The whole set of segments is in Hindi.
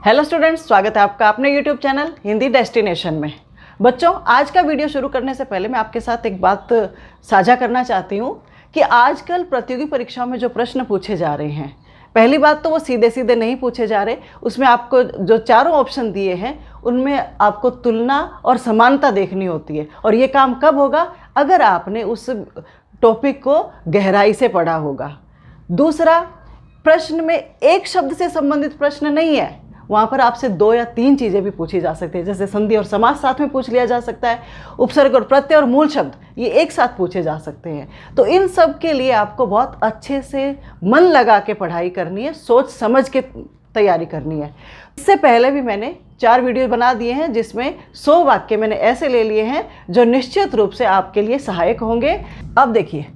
हेलो स्टूडेंट्स, स्वागत है आपका अपने यूट्यूब चैनल हिंदी डेस्टिनेशन में। बच्चों, आज का वीडियो शुरू करने से पहले मैं आपके साथ एक बात साझा करना चाहती हूँ कि आजकल प्रतियोगी परीक्षाओं में जो प्रश्न पूछे जा रहे हैं, पहली बात तो वो सीधे सीधे नहीं पूछे जा रहे। उसमें आपको जो चारों ऑप्शन दिए हैं उनमें आपको तुलना और समानता देखनी होती है, और ये काम कब होगा? अगर आपने उस टॉपिक को गहराई से पढ़ा होगा। दूसरा, प्रश्न में एक शब्द से संबंधित प्रश्न नहीं है, वहाँ पर आपसे 2 या 3 चीज़ें भी पूछी जा सकती है, जैसे संधि और समास साथ में पूछ लिया जा सकता है, उपसर्ग और प्रत्यय और मूल शब्द ये एक साथ पूछे जा सकते हैं। तो इन सब के लिए आपको बहुत अच्छे से मन लगा के पढ़ाई करनी है, सोच समझ के तैयारी करनी है। इससे पहले भी मैंने 4 वीडियो बना दिए हैं जिसमें 100 वाक्य मैंने ऐसे ले लिए हैं जो निश्चित रूप से आपके लिए सहायक होंगे। अब देखिए,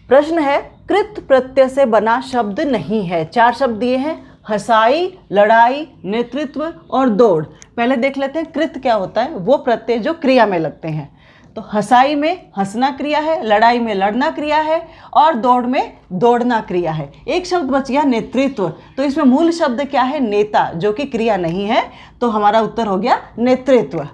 प्रश्न है कृत प्रत्यय से बना शब्द नहीं है। 4 शब्द दिए हैं, हंसाई, लड़ाई, नेतृत्व और दौड़। पहले देख लेते हैं कृत क्या होता है। वो प्रत्यय जो क्रिया में लगते हैं। तो हंसाई में हंसना क्रिया है, लड़ाई में लड़ना क्रिया है और दौड़ में दौड़ना क्रिया है। एक शब्द बच गया नेतृत्व। तो इसमें मूल शब्द क्या है? नेता, जो कि क्रिया नहीं है। तो हमारा उत्तर हो गया नेतृत्व।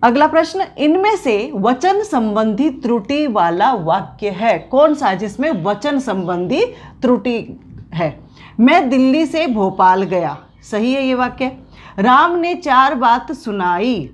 अगला प्रश्न, इनमें से वचन संबंधी त्रुटि वाला वाक्य है कौन सा जिसमें वचन संबंधी त्रुटि है? मैं दिल्ली से भोपाल गया, सही है ये वाक्य। राम ने 4 बात सुनाई।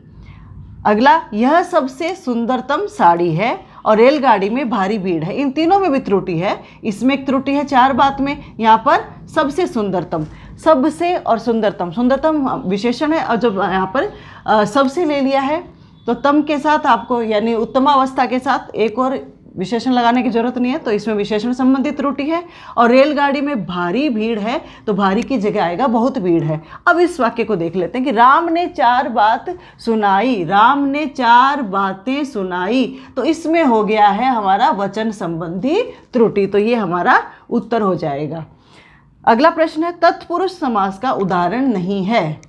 अगला, यह सबसे सुंदरतम साड़ी है और रेलगाड़ी में भारी भीड़ है। इन तीनों में भी त्रुटि है। इसमें एक त्रुटि है 4 बात में, यहाँ पर सबसे सुंदरतम, सबसे और सुंदरतम, सुंदरतम विशेषण है और जब यहाँ पर सबसे ले लिया है तो तम के साथ आपको यानी उत्तमावस्था के साथ एक और विशेषण लगाने की जरूरत नहीं है, तो इसमें विशेषण संबंधी त्रुटि है। और रेलगाड़ी में भारी भीड़ है, तो भारी की जगह आएगा बहुत भीड़ है। अब इस वाक्य को देख लेते हैं कि राम ने 4 बात सुनाई, राम ने 4 बातें सुनाई, तो इसमें हो गया है हमारा वचन संबंधी त्रुटि। तो ये हमारा उत्तर हो जाएगा। अगला प्रश्न है तत्पुरुष समास का उदाहरण नहीं है।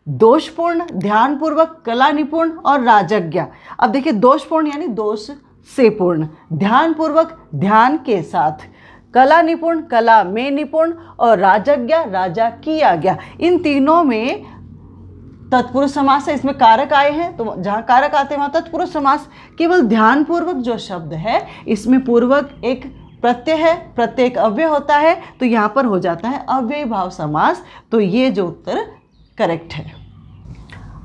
दोषपूर्ण, ध्यानपूर्वक, कला निपुण और राजज्ञ। अब देखिए, दोषपूर्ण यानी दोष से पूर्ण, ध्यानपूर्वक ध्यान के साथ, कला निपुण कला में निपुण और राजज्ञ राजा की आज्ञा। इन तीनों में तत्पुरुष समास है। इसमें कारक आए हैं, तो जहाँ कारक आते हैं वहाँ तत्पुरुष समास। केवल ध्यानपूर्वक जो शब्द है इसमें पूर्वक एक प्रत्यय है, प्रत्यय एक अव्यय होता है, तो यहाँ पर हो जाता है अव्यय भाव समास। तो ये जो उत्तर करेक्ट है।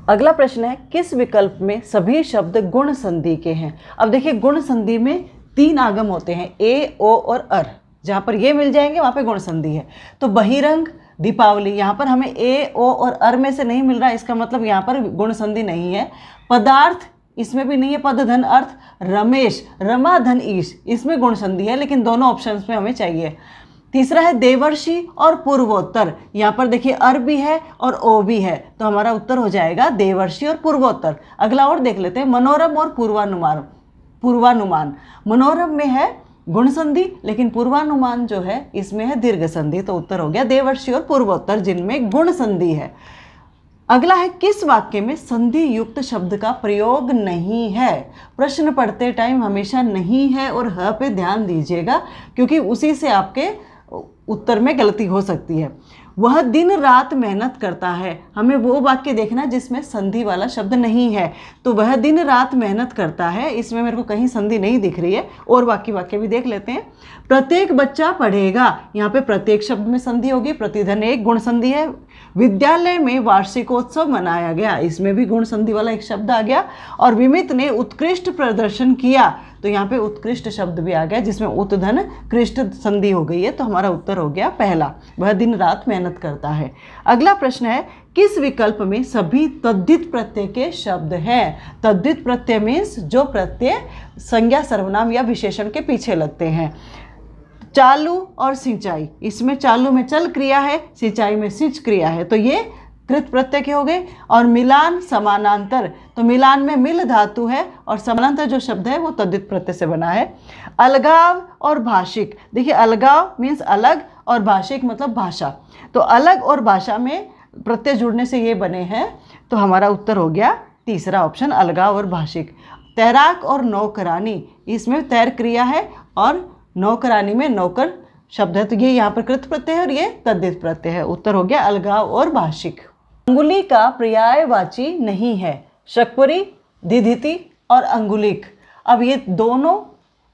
अगला प्रश्न है किस विकल्प में सभी शब्द गुण संधि के हैं? अब देखिए, गुण संधि में 3 आगम होते हैं, ए, ओ और अर। जहाँ पर ये मिल जाएंगे वहाँ पे गुण संधि है। तो बहिरंग, दीपावली, यहाँ पर हमें ए, ओ और अर में से नहीं मिल रहा है, इसका मतलब यहाँ पर गुण संधि नहीं है। पदार्थ, इसमें भी नहीं है, पद धन अर्थ। रमेश, रमा धन ईश, इसमें गुण संधि है, लेकिन दोनों ऑप्शंस में हमें चाहिए। तीसरा है देवर्षि और पूर्वोत्तर। यहाँ पर देखिए अर भी है और ओ भी है, तो हमारा उत्तर हो जाएगा देवर्षि और पूर्वोत्तर। अगला और देख लेते हैं मनोरम और पूर्वानुमान। पूर्वानुमान, मनोरम में है गुण संधि, लेकिन पूर्वानुमान जो है इसमें है दीर्घ संधि। तो उत्तर हो गया देवर्षि और पूर्वोत्तर जिनमें गुण संधि है। अगला है किस वाक्य में संधि युक्त शब्द का प्रयोग नहीं है? प्रश्न पढ़ते टाइम हमेशा नहीं है और ह पे ध्यान दीजिएगा, क्योंकि उसी से आपके उत्तर में गलती हो सकती है। वह दिन रात मेहनत करता है, हमें वो वाक्य देखना जिसमें संधि वाला शब्द नहीं है। तो वह दिन रात मेहनत करता है, इसमें मेरे को कहीं संधि नहीं दिख रही है। और वाक्य भी देख लेते हैं। प्रत्येक बच्चा पढ़ेगा, यहाँ पे प्रत्येक शब्द में संधि होगी, प्रतिधन एक गुण संधि है। विद्यालय में वार्षिकोत्सव मनाया गया, इसमें भी गुण संधि वाला एक शब्द आ गया। और विमित ने उत्कृष्ट प्रदर्शन किया, तो यहाँ पे उत्कृष्ट शब्द भी आ गया जिसमें उत्धन कृष्ट संधि हो गई है। तो हमारा उत्तर हो गया पहला, वह दिन रात मेहनत करता है। अगला प्रश्न है किस विकल्प में सभी तद्धित प्रत्यय के शब्द हैं? तद्धित प्रत्यय मीन्स जो प्रत्यय संज्ञा, सर्वनाम या विशेषण के पीछे लगते हैं। चालू और सिंचाई, इसमें चालू में चल क्रिया है, सिंचाई में सिंच क्रिया है, तो ये कृत प्रत्यय के हो गए। और मिलान, समानांतर, तो मिलान में मिल धातु है और समानांतर जो शब्द है वो तद्धित प्रत्यय से बना है। अलगाव और भाषिक, देखिए अलगाव मीन्स अलग और भाषिक मतलब भाषा, तो अलग और भाषा में प्रत्यय जुड़ने से ये बने हैं। तो हमारा उत्तर हो गया तीसरा ऑप्शन, अलगाव और भाषिक। तैराक और नौकरानी, इसमें तैर क्रिया है और नौकरानी में नौकर शब्द है, तो ये यहाँ पर कृत प्रत्यय है और ये तद्धित प्रत्यय है। उत्तर हो गया अलगाव और भाषिक। अंगुली का पर्यायवाची नहीं है, शकपुरी, दिधिति और अंगुलिक। अब ये दोनों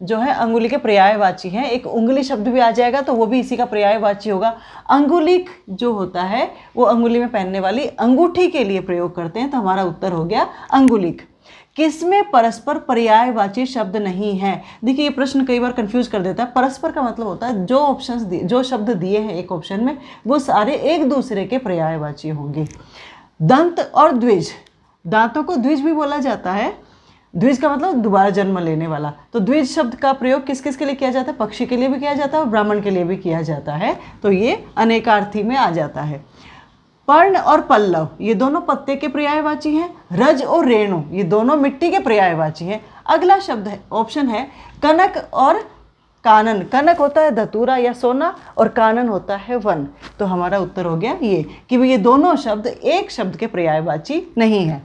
जो है अंगुली के पर्यायवाची हैं। एक उंगली शब्द भी आ जाएगा तो वो भी इसी का पर्यायवाची होगा। अंगुलिक जो होता है वो अंगुली में पहनने वाली अंगूठी के लिए प्रयोग करते हैं, तो हमारा उत्तर हो गया अंगुलिक। किसमें परस्पर पर्यायवाची शब्द नहीं है? देखिए ये प्रश्न कई बार कंफ्यूज कर देता है। परस्पर का मतलब होता है जो शब्द दिए हैं एक ऑप्शन में वो सारे एक दूसरे के पर्यायवाची होंगे। दंत और द्विज, दांतों को द्विज भी बोला जाता है। द्विज का मतलब दोबारा जन्म लेने वाला। तो द्विज शब्द का प्रयोग किस किस के लिए किया जाता है? पक्षी के लिए भी किया जाता है और ब्राह्मण के लिए भी किया जाता है, तो ये अनेकार्थी में आ जाता है। पर्ण और पल्लव ये दोनों पत्ते के पर्यायवाची हैं। रज और रेणु ये दोनों मिट्टी के पर्यायवाची हैं। अगला शब्द है, ऑप्शन है कनक और कानन। कनक होता है धतूरा या सोना और कानन होता है वन। तो हमारा उत्तर हो गया ये कि ये दोनों शब्द एक शब्द के पर्यायवाची नहीं है।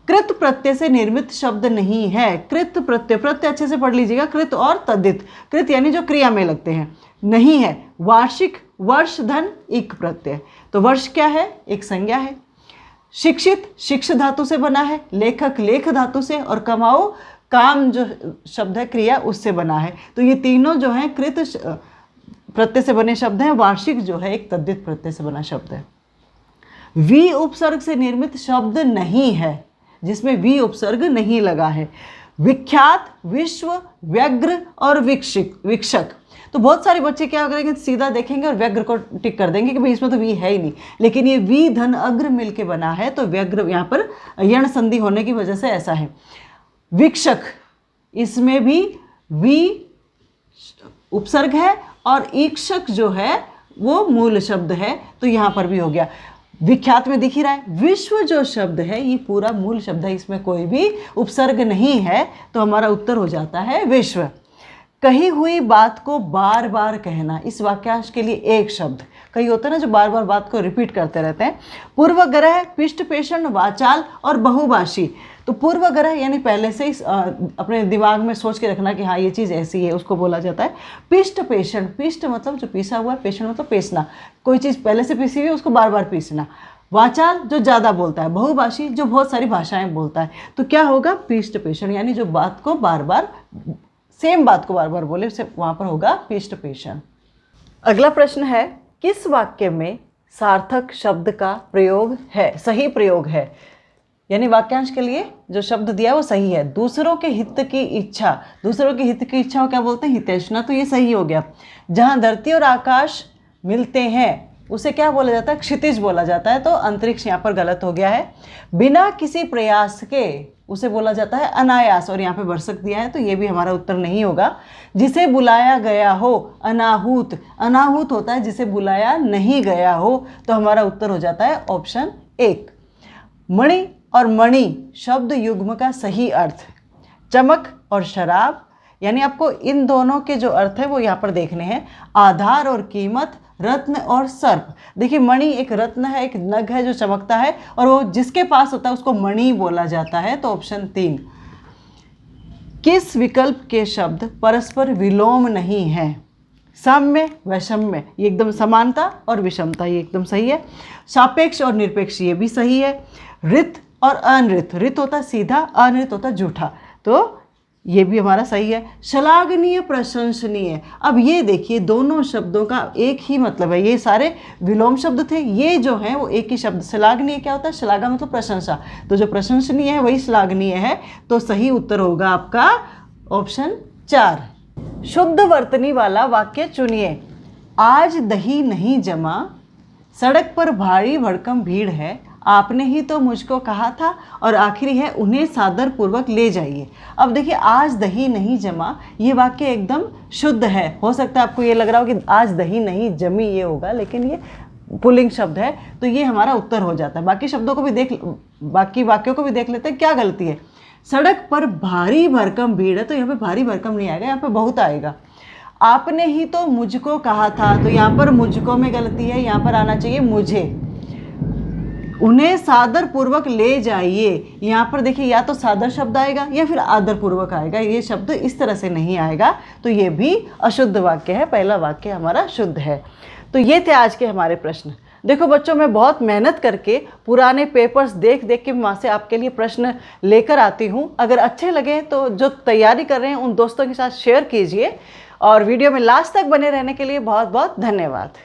कृत प्रत्यय से निर्मित शब्द नहीं है। कृत प्रत्यय, प्रत्यय अच्छे से पढ़ लीजिएगा, कृत और तद्धित। कृत यानी जो क्रिया में लगते हैं, नहीं है। वार्षिक, वर्ष, धन, इक प्रत्यय। तो वर्ष क्या है? एक संज्ञा है। शिक्षित, शिक्ष धातु से बना है। लेखक, लेख धातु से। और कमाओ, काम जो शब्द है क्रिया उससे बना है। तो ये तीनों जो हैं कृत प्रत्यय से बने शब्द हैं। वार्षिक जो है एक तद्धित प्रत्यय से बना शब्द है। वी उपसर्ग से निर्मित शब्द नहीं है, जिसमें वी उपसर्ग नहीं लगा है। विख्यात, विश्व, व्यग्र और विक्षक। तो बहुत सारे बच्चे क्या करेंगे, सीधा देखेंगे और व्यग्र को टिक कर देंगे कि भाई इसमें तो वी है ही नहीं, लेकिन ये वी धन अग्र मिलके बना है, तो व्यग्र यहाँ पर यण संधि होने की वजह से ऐसा है। विक्षक, इसमें भी वी उपसर्ग है और ईक्षक जो है वो मूल शब्द है, तो यहाँ पर भी हो गया। विख्यात में दिख ही रहा है। विश्व जो शब्द है ये पूरा मूल शब्द है, इसमें कोई भी उपसर्ग नहीं है, तो हमारा उत्तर हो जाता है विश्व। कही हुई बात को बार बार कहना, इस वाक्यांश के लिए एक शब्द। कई होते हैं ना जो बार बार बात को रिपीट करते रहते हैं। पूर्वग्रह, पिष्ट पेषण, वाचाल और बहुभाषी। तो पूर्वग्रह यानी पहले से ही अपने दिमाग में सोच के रखना कि हाँ ये चीज़ ऐसी है, उसको बोला जाता है। पिष्ट पेषण, पिष्ट मतलब जो पीसा हुआ है, पेषण मतलब पेसना, कोई चीज़ पहले से पीसी हुई है उसको बार बार पीसना। वाचाल जो ज़्यादा बोलता है। बहुभाषी जो बहुत सारी भाषाएं बोलता है। तो क्या होगा? पिष्ट पेषण यानी जो बात को बार बार, सेम बात को बार बार बोले उसे वहाँ पर होगा पिष्ट पेषण। अगला प्रश्न है, किस वाक्य में सार्थक शब्द का प्रयोग है, सही प्रयोग है? यानी वाक्यांश के लिए जो शब्द दिया वो सही है। दूसरों के हित की इच्छा, दूसरों के हित की इच्छा को क्या बोलते हैं? हितैषणा। तो ये सही हो गया। जहाँ धरती और आकाश मिलते हैं उसे क्या बोला जाता है? क्षितिज बोला जाता है, तो अंतरिक्ष यहाँ पर गलत हो गया है। बिना किसी प्रयास के उसे बोला जाता है अनायास, और यहाँ पे भरसक दिया है, तो ये भी हमारा उत्तर नहीं होगा। जिसे बुलाया गया हो, अनाहूत। अनाहूत होता है जिसे बुलाया नहीं गया हो, तो हमारा उत्तर हो जाता है ऑप्शन 1। मणि और मणि शब्द युग्म का सही अर्थ, चमक और शराब, यानी आपको इन दोनों के जो अर्थ है वो यहाँ पर देखने हैं। आधार और कीमत, रत्न और सर्प। देखिए मणि एक रत्न है, एक नग है जो चमकता है, और वो जिसके पास होता है उसको मणि बोला जाता है, तो ऑप्शन 3। किस विकल्प के शब्द परस्पर विलोम नहीं है? साम्य, वैषम्य, ये एकदम समानता और विषमता, ये एकदम सही है। सापेक्ष और निरपेक्ष, ये भी सही है। ऋत और अनृत, ऋत होता है सीधा, अनृत होता है झूठा, तो ये भी हमारा सही है। श्लाघनीय, प्रशंसनीय। अब ये देखिए दोनों शब्दों का एक ही मतलब है, ये सारे विलोम शब्द थे, ये जो है वो एक ही शब्द। श्लाघनीय क्या होता है? श्लाघा मतलब प्रशंसा, तो जो प्रशंसनीय है वही श्लाघनीय है, तो सही उत्तर होगा आपका ऑप्शन 4। शुद्ध वर्तनी वाला वाक्य चुनिए। आज दही नहीं जमा, सड़क पर भारी भड़कम भीड़ है, आपने ही तो मुझको कहा था, और आखिरी है उन्हें सादर पूर्वक ले जाइए। अब देखिए आज दही नहीं जमा, ये वाक्य एकदम शुद्ध है। हो सकता है आपको ये लग रहा हो कि आज दही नहीं जमी ये होगा, लेकिन ये पुल्लिंग शब्द है, तो ये हमारा उत्तर हो जाता है। बाकी शब्दों को भी बाकी वाक्यों को भी देख लेते हैं क्या गलती है। सड़क पर भारी भरकम भीड़ है, तो यहाँ पे भारी भरकम नहीं आएगा, यहाँ पे बहुत आएगा। आपने ही तो मुझको कहा था, तो यहाँ पर मुझको में गलती है, यहाँ पर आना चाहिए मुझे। उन्हें सादर पूर्वक ले जाइए। यहाँ पर देखिए या तो सादर शब्द आएगा या फिर आदर पूर्वक आएगा, ये शब्द इस तरह से नहीं आएगा, तो ये भी अशुद्ध वाक्य है, पहला वाक्य हमारा शुद्ध है। तो ये थे आज के हमारे प्रश्न। देखो बच्चों, मैं बहुत मेहनत करके पुराने पेपर्स देख देख के वहाँ से आपके लिए प्रश्न लेकर आती हूँ। अगर अच्छे लगे तो जो तैयारी कर रहे हैं उन दोस्तों के साथ शेयर कीजिए, और वीडियो में लास्ट तक बने रहने के लिए बहुत बहुत धन्यवाद।